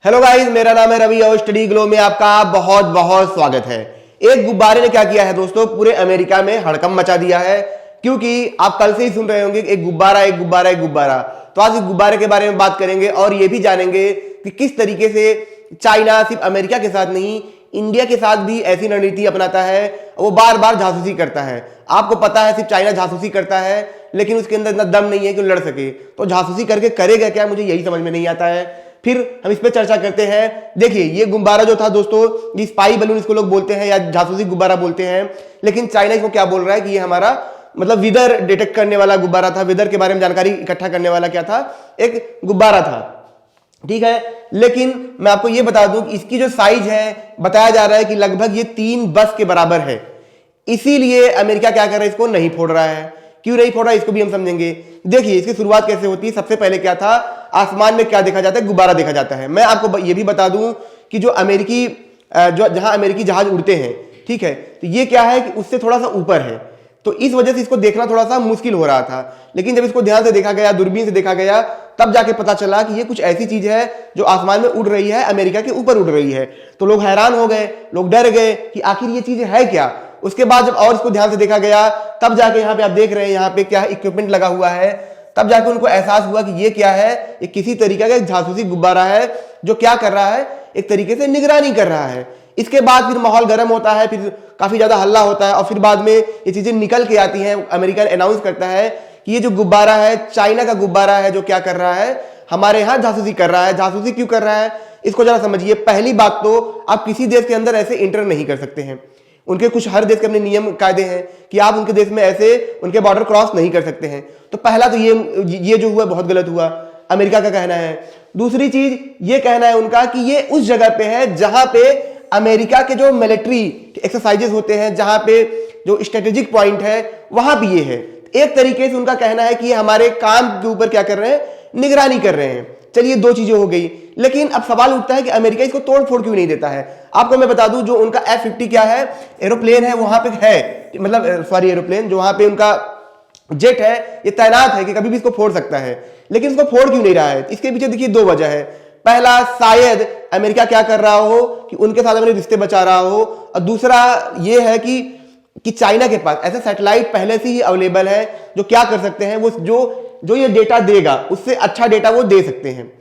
Hello guys, मेरा नाम है रवि और स्टडी ग्लो में आपका बहुत बहुत स्वागत है। एक गुब्बारे ने क्या किया है दोस्तों, पूरे अमेरिका में हड़कंप मचा दिया है। क्योंकि आप कल से ही सुन रहे होंगे एक गुब्बारा एक गुब्बारा एक गुब्बारा। तो आज इस गुब्बारे के बारे में बात करेंगे और ये भी जानेंगे कि किस तरीके से चाइना सिर्फ अमेरिका के साथ नहीं, इंडिया के साथ भी ऐसी रणनीति अपनाता है। वो बार बार जासूसी करता है। आपको पता है सिर्फ चाइना जासूसी करता है, लेकिन उसके अंदर इतना दम नहीं है कि लड़ सके। तो जासूसी करके करेगा क्या, मुझे यही समझ में नहीं आता है। फिर हम इस पे चर्चा करते हैं। देखिए, ये गुब्बारा जो था दोस्तों, ये स्पाई बलून इसको लोग बोलते हैं या जासूसी गुब्बारा बोलते हैं। लेकिन चाइना इसको क्या बोल रहा है कि ये हमारा मतलब वेदर डिटेक्ट करने वाला गुब्बारा था। वेदर के बारे में जानकारी इकट्ठा करने वाला क्या था, एक गुब्बारा था। ठीक है, लेकिन मैं आपको ये बता दूं कि इसकी जो साइज है, बताया जा रहा है कि लगभग ये 3 बस के बराबर है। इसीलिए अमेरिका क्या कर रहा है, इसको नहीं फोड़ रहा है। क्यों नहीं फोड़ रहा है, इसको भी हम समझेंगे। देखिए, इसकी शुरुआत कैसे होती है। सबसे पहले क्या था, आसमान में क्या देखा जाता है, गुब्बारा देखा जाता है। मैं आपको ये भी बता दूं कि जो अमेरिकी जहां अमेरिकी जहाज उड़ते हैं, ठीक है, तो ये क्या है कि उससे थोड़ा सा ऊपर है। तो इस वजह से इसको देखना थोड़ा सा मुश्किल हो रहा था। लेकिन जब इसको ध्यान से देखा गया, दूरबीन से देखा गया, तब जाके पता चला कि ये कुछ ऐसी चीज है जो आसमान में उड़ रही है, अमेरिका के ऊपर उड़ रही है। तो लोग हैरान हो गए, लोग डर गए कि आखिर ये चीज है क्या। उसके बाद जब और इसको ध्यान से देखा गया, तब जाके यहाँ पे आप देख रहे हैं, यहाँ पे क्या इक्विपमेंट लगा हुआ है। तब जाके उनको एहसास हुआ कि ये क्या है, ये किसी तरीके का जासूसी गुब्बारा है जो क्या कर रहा है, एक तरीके से निगरानी कर रहा है। इसके बाद फिर माहौल गर्म होता है, फिर काफी ज्यादा हल्ला होता है और फिर बाद में ये चीजें निकल के आती हैं। अमेरिका अनाउंस करता है कि ये जो गुब्बारा है, चाइना का गुब्बारा है, जो क्या कर रहा है, हमारे यहाँ जासूसी कर रहा है। जासूसी क्यों कर रहा है, इसको जरा समझिए। पहली बात तो आप किसी देश के अंदर ऐसे इंटर नहीं कर सकते हैं। उनके कुछ हर देश के अपने नियम कायदे हैं कि आप उनके देश में ऐसे उनके बॉर्डर क्रॉस नहीं कर सकते हैं। तो पहला तो ये जो हुआ बहुत गलत हुआ, अमेरिका का कहना है। दूसरी चीज ये कहना है उनका कि ये उस जगह पे है जहां पे अमेरिका के जो मिलिट्री एक्सरसाइजेस होते हैं, जहां पे जो स्ट्रेटेजिक पॉइंट है, वहां भी ये है। एक तरीके से उनका कहना है कि ये हमारे काम के ऊपर क्या कर रहे हैं, निगरानी कर रहे हैं। चलिए, 2 चीजें हो गई। लेकिन अब सवाल उठता है कि अमेरिका इसको तोड़ फोड़ क्यों नहीं देता है। आपको मैं बता दूं, जो उनका F-50 क्या है, एरोप्लेन है, वहां पे है, मतलब सॉरी एरोप्लेन, जो वहां पे उनका जेट है, ये तैनात है कि कभी भी इसको फोड़ सकता है। लेकिन इसको फोड़ क्यों नहीं रहा है, इसके पीछे देखिए 2 वजह है। पहला, शायद अमेरिका क्या कर रहा हो कि उनके साथ अपने रिश्ते बचा रहा हो। और दूसरा ये है कि चाइना के पास ऐसे सैटेलाइट पहले से ही अवेलेबल है जो क्या कर सकते हैं, वो जो ये डेटा देगा उससे अच्छा डेटा वो दे सकते हैं।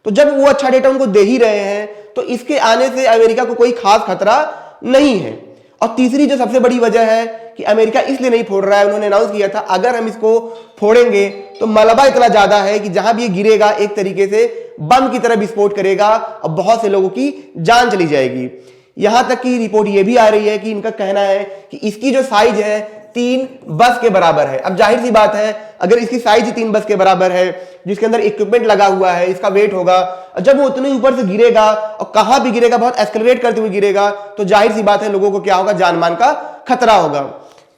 तो जब वो अच्छा डेटा उनको दे ही रहे हैं, तो इसके आने से अमेरिका को कोई खास खतरा नहीं है। और तीसरी जो सबसे बड़ी वजह है कि अमेरिका इसलिए नहीं फोड़ रहा है, उन्होंने अनाउंस किया था अगर हम इसको फोड़ेंगे तो मलबा इतना ज्यादा है कि जहां भी ये गिरेगा एक तरीके से बम की तरह विस्फोट करेगा और बहुत से लोगों की जान चली जाएगी। यहां तक की रिपोर्ट ये भी आ रही है कि इनका कहना है कि इसकी जो साइज है 3 बस के बराबर है। अब जाहिर सी बात है, अगर इसकी साइज 3 बस के बराबर है, जिसके अंदर इक्विपमेंट लगा हुआ है, इसका वेट होगा, और जब वो उतने ऊपर से गिरेगा और कहां भी गिरेगा, बहुत एक्सेलरेट करते हुए गिरेगा, तो जाहिर सी बात है लोगों को क्या होगा, जान मान का खतरा होगा।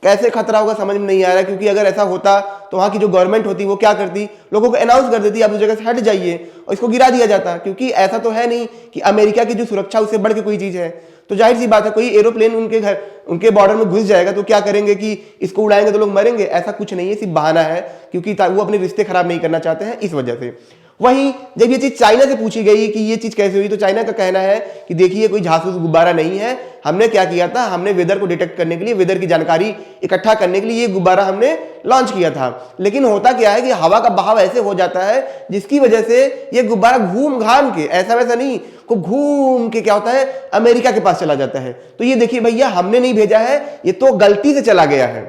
कैसे खतरा होगा समझ में नहीं आ रहा है, क्योंकि अगर ऐसा होता तो वहां की जो गवर्नमेंट होती वो क्या करती, लोगों को अनाउंस कर देती आप उस जगह से हट जाइए और इसको गिरा दिया जाता। क्योंकि ऐसा तो है नहीं कि अमेरिका की जो सुरक्षा उससे बढ़ के कोई चीज है। तो जाहिर सी बात है, कोई एरोप्लेन उनके बॉर्डर में घुस जाएगा तो क्या करेंगे कि इसको उड़ाएंगे तो लोग मरेंगे। ऐसा कुछ नहीं है, सिर्फ बहाना है, क्योंकि वो अपने रिश्ते खराब नहीं करना चाहते हैं, इस वजह से। वहीं जब ये चीज चाइना से पूछी गई कि ये चीज कैसे हुई, तो चाइना का कहना है कि देखिए, कोई जासूस गुब्बारा नहीं है। हमने क्या किया था, हमने वेदर को डिटेक्ट करने के लिए, वेदर की जानकारी इकट्ठा करने के लिए ये गुब्बारा हमने लॉन्च किया था। लेकिन होता क्या है कि हवा का बहाव ऐसे हो जाता है जिसकी वजह से ये गुब्बारा घूम घाम के, ऐसा वैसा नहीं, को घूम के क्या होता है, अमेरिका के पास चला जाता है। तो ये देखिए भैया, हमने नहीं भेजा है, ये तो गलती से चला गया है।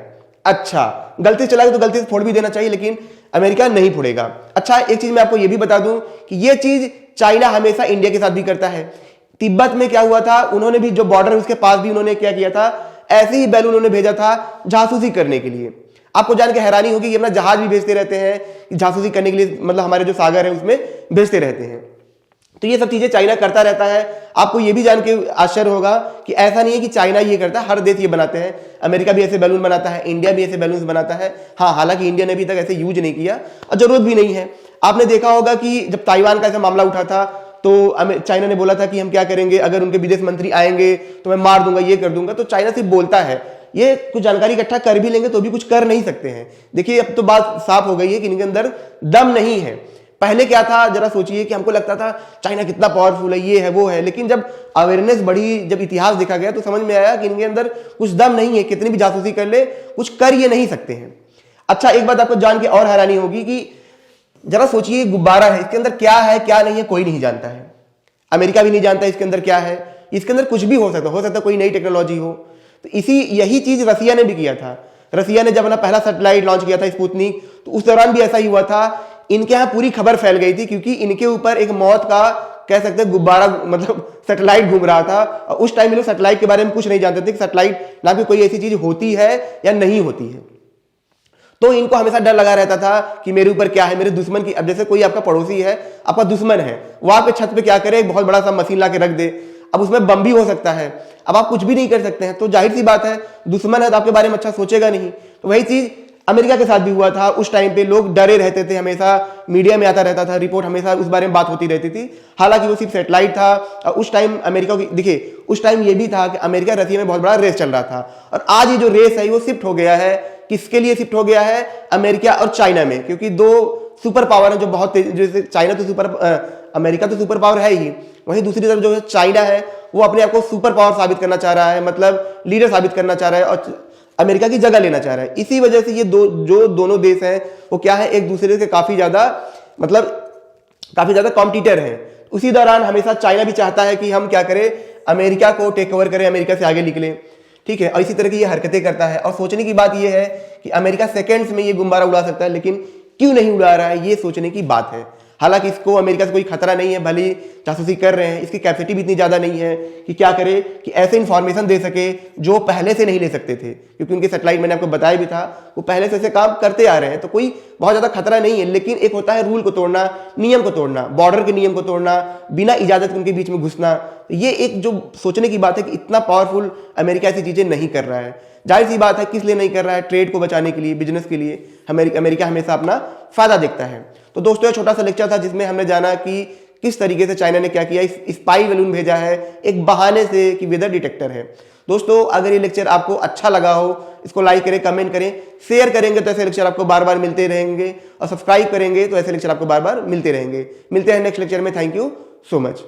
अच्छा, गलती से चला गया तो गलती से फोड़ भी देना चाहिए, लेकिन अमेरिका नहीं फोड़ेगा। अच्छा, एक चीज मैं आपको यह भी बता दूं कि यह चीज चाइना हमेशा इंडिया के साथ भी करता है। तिब्बत में क्या हुआ था, उन्होंने भी जो बॉर्डर है उसके पास भी उन्होंने क्या किया था, ऐसे ही बैलून उन्होंने भेजा था जासूसी करने के लिए। आपको जान के हैरानी होगी कि अपना जहाज भी भेजते रहते हैं जासूसी करने के लिए, मतलब हमारे जो सागर है उसमें भेजते रहते हैं। तो ये सब चीजें चाइना करता रहता है। आपको ये भी जान के आश्चर्य होगा कि ऐसा नहीं है कि चाइना ये करता है, हर देश ये बनाते हैं। अमेरिका भी ऐसे बैलून बनाता है, इंडिया भी ऐसे बैलून बनाता है। हाँ, हालांकि इंडिया ने अभी तक ऐसे यूज नहीं किया और जरूरत भी नहीं है। आपने देखा होगा कि जब ताइवान का ऐसा मामला उठा था तो चाइना ने बोला था कि हम क्या करेंगे, अगर उनके विदेश मंत्री आएंगे तो मैं मार दूंगा, ये कर दूंगा। तो चाइना सिर्फ बोलता है, ये कुछ जानकारी इकट्ठा कर भी लेंगे तो भी कुछ कर नहीं सकते हैं। देखिए, अब तो बात साफ हो गई है कि इनके अंदर दम नहीं है। पहले क्या था जरा सोचिए कि हमको लगता था चाइना कितना पावरफुल है, ये है वो है, लेकिन जब अवेयरनेस बढ़ी, जब इतिहास देखा गया तो समझ में आया कि इनके अंदर कुछ दम नहीं है, कितनी भी जासूसी कर ले कुछ कर ये नहीं सकते हैं। अच्छा, एक बात आपको जान के और हैरानी होगी कि जरा सोचिए गुब्बारा है, इसके अंदर क्या है क्या नहीं है कोई नहीं जानता है। अमेरिका भी नहीं जानता इसके अंदर क्या है, इसके अंदर कुछ भी हो सकता कोई नई टेक्नोलॉजी हो। तो यही चीज रसिया ने भी किया था। रसिया ने जब अपना पहला सैटेलाइट लॉन्च किया था स्पुतनिक, तो उस दौरान भी ऐसा ही हुआ था। इनके यहाँ पूरी खबर फैल गई थी क्योंकि इनके ऊपर एक मौत का कह सकते हैं गुब्बारा, मतलब सैटेलाइट घूम रहा था। और उस टाइम में लोग सैटेलाइट के बारे में कुछ नहीं जानते थे कि सैटेलाइट ना कि कोई ऐसी चीज होती है या नहीं होती है। तो इनको हमेशा डर लगा रहता था कि मेरे ऊपर क्या है, मेरे दुश्मन की। अब जैसे कोई आपका पड़ोसी है, आपका दुश्मन है, वो आपके छत पे क्या करे, एक बहुत बड़ा सा मशीन ला के रख दे। अब उसमें बम भी हो सकता है, अब आप कुछ भी नहीं कर सकते हैं। तो जाहिर सी बात है, दुश्मन है तो आपके बारे में अच्छा सोचेगा नहीं। तो वही चीज अमेरिका के साथ भी हुआ था। उस टाइम पे लोग डरे रहते थे, हमेशा मीडिया में आता रहता था रिपोर्ट, हमेशा उस बारे में बात होती रहती थी। हालांकि वो सिर्फ सैटेलाइट था। और उस टाइम अमेरिका की देखिए, उस टाइम ये भी था कि अमेरिका रसिया में बहुत बड़ा रेस चल रहा था। और आज ये जो रेस है वो शिफ्ट हो गया है, किसके लिए शिफ्ट हो गया है, अमेरिका और चाइना में। क्योंकि दो सुपर पावर है जो बहुत तेज, जैसे चाइना तो अमेरिका तो सुपर पावर है ही, वहीं दूसरी तरफ जो चाइना है वो अपने आप को सुपर पावर साबित करना चाह रहा है, मतलब लीडर साबित करना चाह रहा है और अमेरिका की जगह लेना चाह रहा है। इसी वजह से ये दोनों देश हैं वो क्या है, एक दूसरे के काफी ज्यादा कॉम्पिटिटर हैं। उसी दौरान हमेशा चाइना भी चाहता है कि हम क्या करें, अमेरिका को टेक ओवर करें, अमेरिका से आगे निकले, ठीक है। और इसी तरह की ये हरकतें करता है। और सोचने की बात ये है कि अमेरिका सेकेंड्स में ये गुब्बारा उड़ा सकता है, लेकिन क्यों नहीं उड़ा रहा है, ये सोचने की बात है। हालांकि इसको अमेरिका से कोई खतरा नहीं है, भले जासूसी कर रहे हैं, इसकी कैपेसिटी भी इतनी ज्यादा नहीं है कि क्या करे कि ऐसे इंफॉर्मेशन दे सके जो पहले से नहीं ले सकते थे। क्योंकि उनके सैटेलाइट मैंने आपको बताया भी था, वो पहले से ऐसे काम करते आ रहे हैं, तो कोई बहुत ज्यादा खतरा नहीं है। लेकिन एक होता है रूल को तोड़ना, नियम को तोड़ना, बॉर्डर के नियम को तोड़ना, बिना इजाजत के उनके बीच में घुसना। ये एक जो सोचने की बात है कि इतना पावरफुल अमेरिका ऐसी चीजें नहीं कर रहा है। जाहिर सी बात है, किस लिए नहीं कर रहा है, ट्रेड को बचाने के लिए, बिजनेस के लिए। अमेरिका हमेशा अपना फायदा देखता है। तो दोस्तों, ये छोटा सा लेक्चर था जिसमें हमने जाना कि किस तरीके से चाइना ने क्या किया, स्पाई बलून भेजा है एक बहाने से कि वेदर डिटेक्टर है। दोस्तों, अगर ये लेक्चर आपको अच्छा लगा हो, इसको लाइक करें, कमेंट करें, शेयर करेंगे तो ऐसे लेक्चर आपको बार बार मिलते रहेंगे, और सब्सक्राइब करेंगे तो ऐसे लेक्चर आपको बार बार मिलते रहेंगे। मिलते हैं नेक्स्ट लेक्चर में। Thank you so much.